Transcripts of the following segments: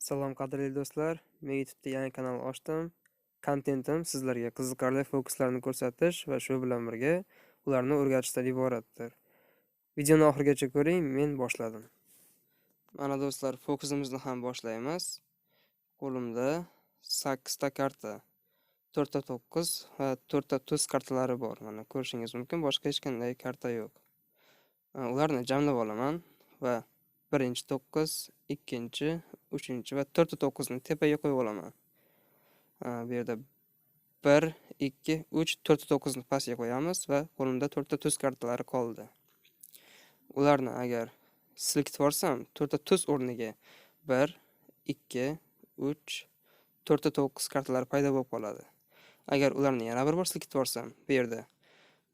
Salom qadrli do'stlar, men YouTube'da yangi kanal ochdim. Kontentim sizlarga qiziqarli fokuslarni ko'rsatish va shu bilan birga ularni o'rgatishdan iboratdir. Videoni oxirigacha ko'ring, men boshladim. Mana do'stlar, fokusimizni ham boshlaymiz. Qo'limda 8 ta karta, 4 ta 9 va 4 ta tuz kartalari bor. Mana ko'rishingiz mumkin, boshqa hech qanday karta yo'q. Ularni jamlab olaman va birinchi 9, ikkinchi, uchinchi va 4 ta 9 ni tepaga qo'yib olaman. Bu yerda 1, 2, 3, 4 ta 9 ni pastga qo'yamiz va qo'limda 4 ta tuz kartalari qoldi. Ularni agar silkitib olsam, 4 ta tuz o'rniga 1, 2, 3, 4 ta 9 kartalari paydo bo'lib qoladi. Agar ularni yana bir bor silkitib olsam, bu yerda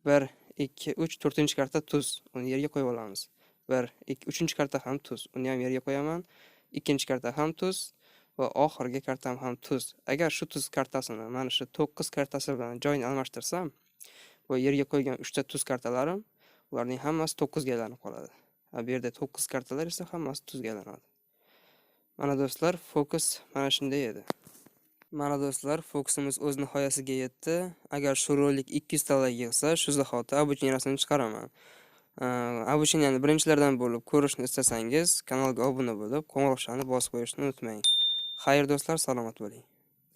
1, 2, 3, 4-karta tuz, uni yerga qo'yib olamiz. 1, 2, 3-karta ham tuz, uni ham yerga qo'yaman. 2-karta ham tuz va oxirgi kartam ham tuz. Agar shu tuz kartasini mana shu 9 kartasi bilan joyini almashtirsam, bu yerga qo'ygan 3 ta tuz kartalarim, ularning hammasi 9 ga aylanib qoladi. Bu yerda 9 kartalar esa hammasi tuzga aylanadi. Mana do'stlar, fokus mana shunday edi. Mana do'stlar, fokusimiz o'z nihoyasiga yetdi. Agar shu rolik 200 ta like yig'sa, shu zahoti obучениyaini chiqaraman. Obученияni birinchilardan bo'lib ko'rishni istasangiz, kanalga obuna bo'lib, qo'ng'iroqchani bosib qo'yishni unutmang. Xayr do'stlar, salomat bo'ling.